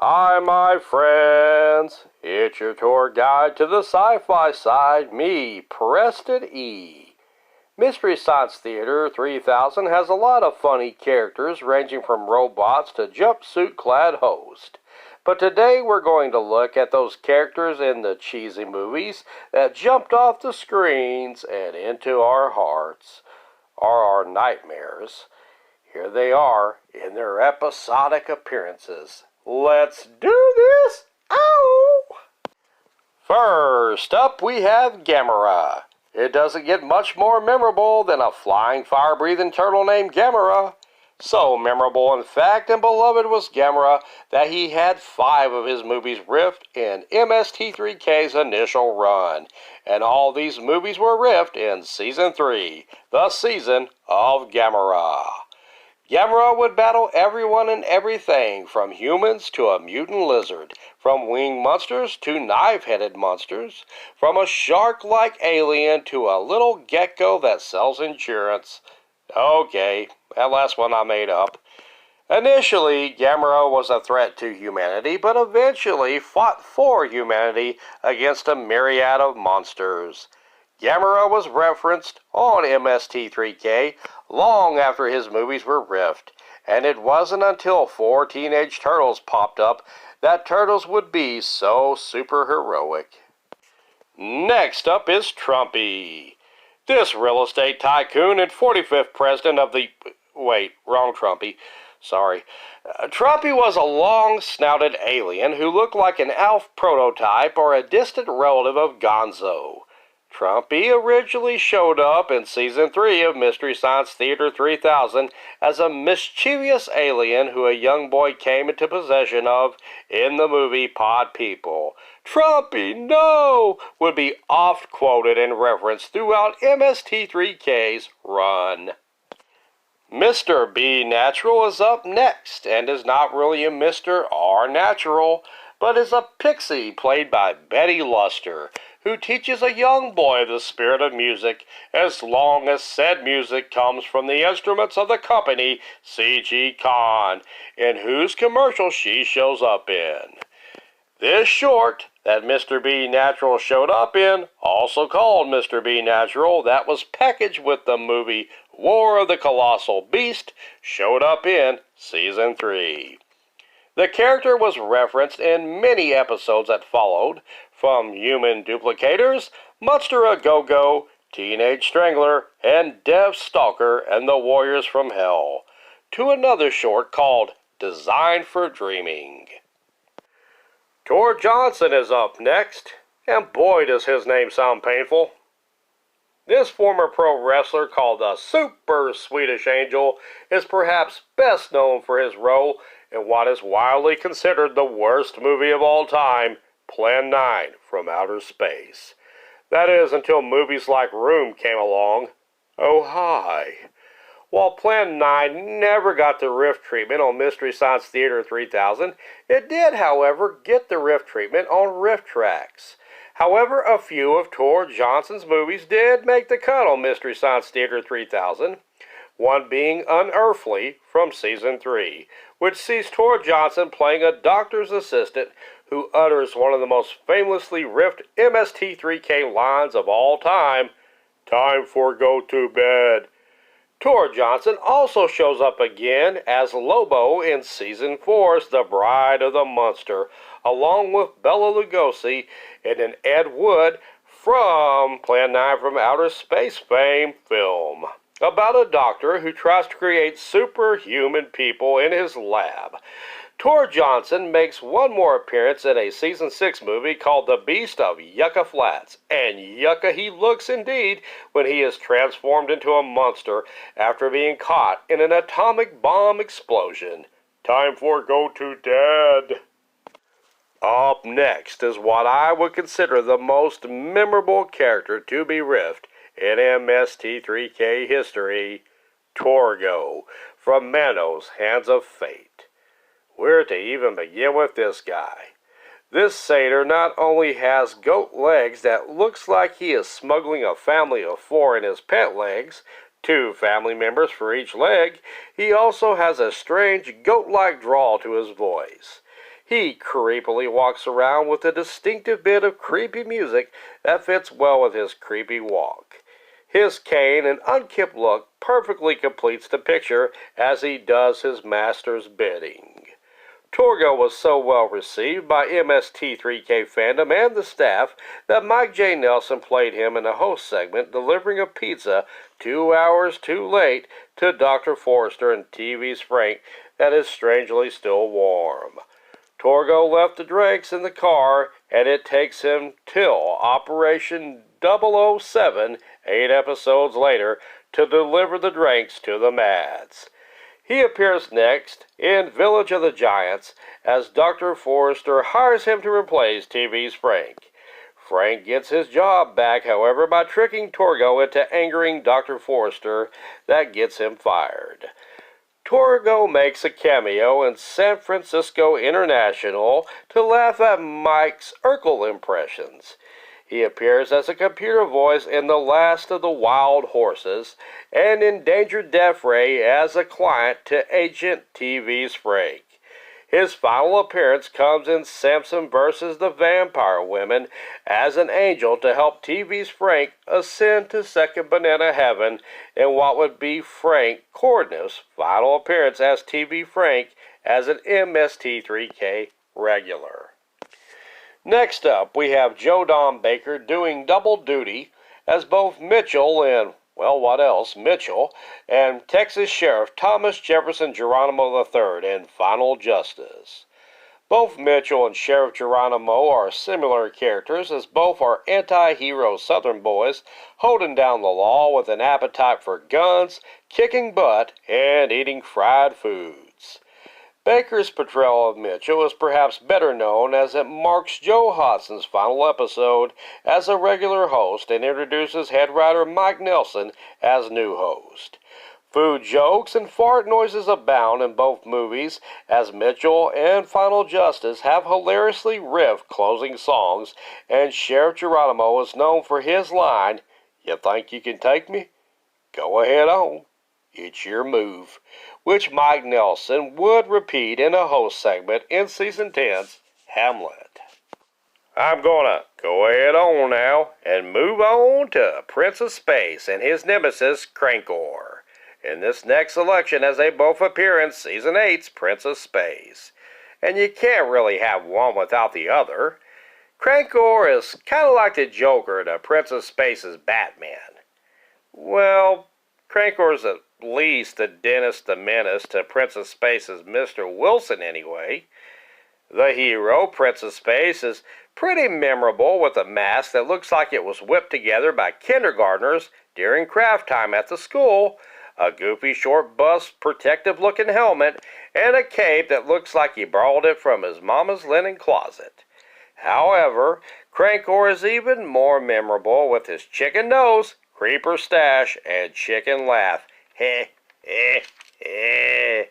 Hi, my friends. It's your tour guide to the sci-fi side, me, Preston E. Mystery Science Theater 3000 has a lot of funny characters ranging from robots to jumpsuit-clad hosts. But today we're going to look at those characters in the cheesy movies that jumped off the screens and into our hearts, or our nightmares. Here they are in their episodic appearances. Let's do this! Ow! First up, we have Gamera. It doesn't get much more memorable than a flying, fire-breathing turtle named Gamera. So memorable, in fact, and beloved was Gamera that he had 5 of his movies riffed in MST3K's initial run. And all these movies were riffed in Season 3, the season of Gamera. Gamera would battle everyone and everything, from humans to a mutant lizard, from winged monsters to knife-headed monsters, from a shark-like alien to a little gecko that sells insurance. Okay, that last one I made up. Initially, Gamera was a threat to humanity, but eventually fought for humanity against a myriad of monsters. Gamera was referenced on MST3K long after his movies were riffed, and it wasn't until 4 teenage turtles popped up that turtles would be so super heroic. Next up is Trumpy. This real estate tycoon and 45th president of the... Wait, wrong Trumpy. Sorry. Trumpy was a long-snouted alien who looked like an Alf prototype or a distant relative of Gonzo. Trumpy originally showed up in Season 3 of Mystery Science Theater 3000 as a mischievous alien who a young boy came into possession of in the movie Pod People. Trumpy, no! Would be oft quoted and referenced throughout MST3K's run. Mr. B Natural is up next, and is not really a Mr. R Natural, but is a pixie played by Betty Luster, who teaches a young boy the spirit of music, as long as said music comes from the instruments of the company C.G. Con, in whose commercial she shows up in. This short that Mr. B Natural showed up in, also called Mr. B Natural, that was packaged with the movie War of the Colossal Beast, showed up in Season 3. The character was referenced in many episodes that followed, from Human Duplicators, Monster A Go-Go, Teenage Strangler, and Dev Stalker and the Warriors from Hell, to another short called Designed for Dreaming. Tor Johnson is up next, and boy does his name sound painful. This former pro wrestler called the Super Swedish Angel is perhaps best known for his role in what is widely considered the worst movie of all time, Plan 9 from Outer Space. That is, until movies like Room came along. Oh hi. While Plan 9 never got the riff treatment on Mystery Science Theater 3000, it did, however, get the riff treatment on Riff Tracks. However, a few of Tor Johnson's movies did make the cut on Mystery Science Theater 3000, one being Unearthly from Season 3, which sees Tor Johnson playing a doctor's assistant who utters one of the most famously riffed MST3K lines of all time, "Time for go to bed." Tor Johnson also shows up again as Lobo in Season 4's The Bride of the Monster, along with Bela Lugosi in an Ed Wood from Plan 9 from Outer Space fame film, about a doctor who tries to create superhuman people in his lab. Tor Johnson makes one more appearance in a Season 6 movie called The Beast of Yucca Flats, and yucca he looks indeed when he is transformed into a monster after being caught in an atomic bomb explosion. Time for Go to Dead. Up next is what I would consider the most memorable character to be riffed in MST3K history, Torgo, from Mano's Hands of Fate. Where to even begin with this guy? This satyr not only has goat legs that looks like he is smuggling a family of 4 in his pet legs, 2 family members for each leg, he also has a strange goat-like drawl to his voice. He creepily walks around with a distinctive bit of creepy music that fits well with his creepy walk. His cane and unkempt look perfectly completes the picture as he does his master's bidding. Torgo was so well received by MST3K fandom and the staff that Mike J. Nelson played him in a host segment delivering a pizza 2 hours too late to Dr. Forrester and TV's Frank that is strangely still warm. Torgo left the drinks in the car, and it takes him till Operation 007, 8 episodes later, to deliver the drinks to the Mads. He appears next in Village of the Giants as Dr. Forrester hires him to replace TV's Frank. Frank gets his job back, however, by tricking Torgo into angering Dr. Forrester that gets him fired. Torgo makes a cameo in San Francisco International to laugh at Mike's Urkel impressions. He appears as a computer voice in The Last of the Wild Horses, and in Danger Death Ray as a client to Agent TV's Frank. His final appearance comes in Samson vs. the Vampire Women as an angel to help TV's Frank ascend to Second Banana Heaven in what would be Frank Cordner's final appearance as TV Frank as an MST3K regular. Next up, we have Joe Don Baker doing double duty as both Mitchell in, well, what else, Mitchell, and Texas Sheriff Thomas Jefferson Geronimo III in Final Justice. Both Mitchell and Sheriff Geronimo are similar characters, as both are anti-hero Southern boys holding down the law with an appetite for guns, kicking butt, and eating fried foods. Baker's portrayal of Mitchell is perhaps better known as it marks Joe Hodson's final episode as a regular host and introduces head writer Mike Nelson as new host. Food jokes and fart noises abound in both movies, as Mitchell and Final Justice have hilariously riffed closing songs, and Sheriff Geronimo is known for his line, "You think you can take me? Go ahead on. It's your move," which Mike Nelson would repeat in a host segment in Season 10's Hamlet. I'm gonna go ahead on now and move on to Prince of Space and his nemesis Crankcore. In this next selection, as they both appear in Season 8's Prince of Space. And you can't really have one without the other. Crankcore is kind of like the Joker to Prince of Space's Batman. Well, Crankore's at least the Dennis the Menace to Prince of Space's Mr. Wilson anyway. The hero, Prince of Space, is pretty memorable with a mask that looks like it was whipped together by kindergartners during craft time at the school, a goofy short bust protective looking helmet, and a cape that looks like he borrowed it from his mama's linen closet. However, Crankcore is even more memorable with his chicken nose, creeper stash, and chicken laugh. Heh, heh, heh.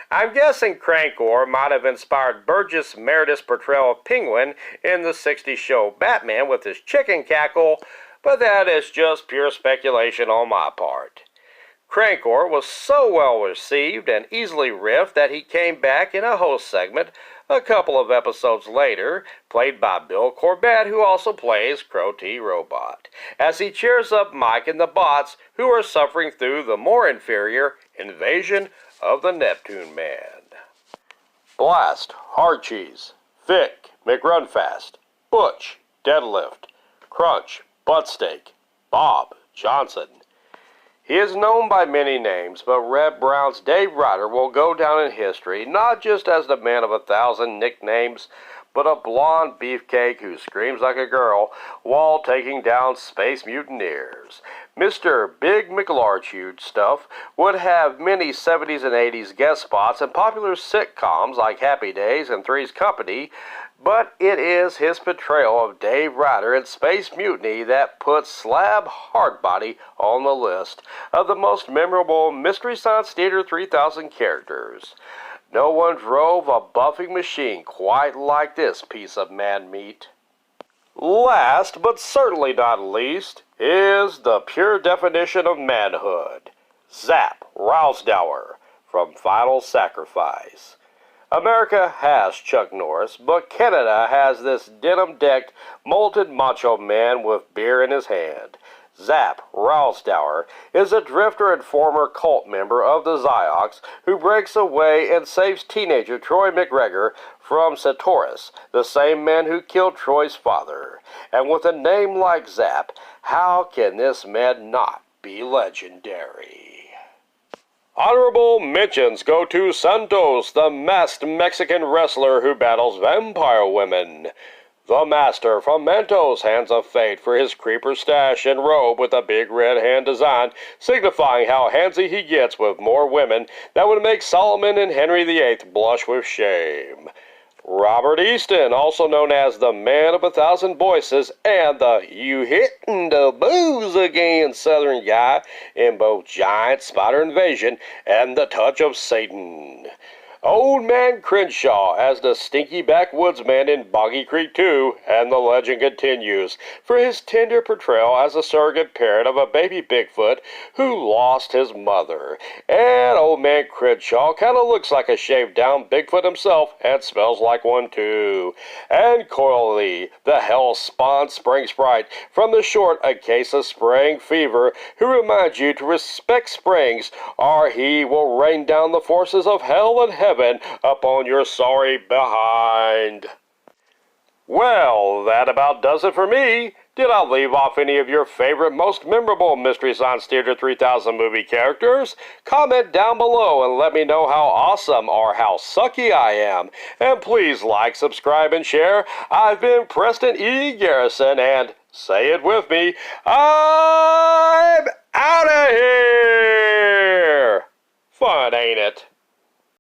I'm guessing Crankcore might have inspired Burgess Meredith's portrayal of Penguin in the '60s show Batman with his chicken cackle, but that is just pure speculation on my part. Crankcore was so well received and easily riffed that he came back in a host segment a couple of episodes later, played by Bill Corbett, who also plays Crow T. Robot, as he cheers up Mike and the bots who are suffering through the more inferior invasion of the Neptune Man. Blast, Hard Cheese, Vic, McRunfast, Butch, Deadlift, Crunch, Buttsteak, Bob, Johnson. He is known by many names, but Red Brown's Dave Ryder will go down in history not just as the man of 1,000 nicknames, but a blonde beefcake who screams like a girl while taking down space mutineers. Mr. Big McLarge stuff would have many 70s and 80s guest spots in popular sitcoms like Happy Days and Three's Company, but it is his portrayal of Dave Ryder in Space Mutiny that puts Slab Hardbody on the list of the most memorable Mystery Science Theater 3000 characters. No one drove a buffing machine quite like this piece of man meat. Last, but certainly not least, is the pure definition of manhood, Zap Rousdower from Final Sacrifice. America has Chuck Norris, but Canada has this denim-decked, molted Macho Man with beer in his hand. Zap Ralstauer is a drifter and former cult member of the Ziox who breaks away and saves teenager Troy McGregor from Sartoris, the same man who killed Troy's father. And with a name like Zap, how can this man not be legendary? Honorable mentions go to Santos, the masked Mexican wrestler who battles vampire women. The Master from Mentos hands of fate for his creeper stash and robe with a big red hand design, signifying how handsy he gets with more women that would make Solomon and Henry VIII blush with shame. Robert Easton, also known as the Man of 1,000 Voices and the You Hittin' the Booze Again Southern guy in both Giant Spider Invasion and The Touch of Satan. Old Man Crenshaw as the stinky backwoodsman in Boggy Creek 2, and the legend continues, for his tender portrayal as a surrogate parent of a baby Bigfoot who lost his mother. And Old Man Crenshaw kinda looks like a shaved-down Bigfoot himself, and smells like one too. And Coralie, the hell-spawned spring sprite from the short A Case of Spring Fever, who reminds you to respect springs, or he will rain down the forces of hell and heaven upon your sorry behind. Well, that about does it for me. Did I leave off any of your favorite, most memorable Mystery Science Theater 3000 movie characters? Comment down below and let me know how awesome or how sucky I am. And please like, subscribe, and share. I've been Preston E. Garrison, and say it with me, I'm out of here! Fun, ain't it?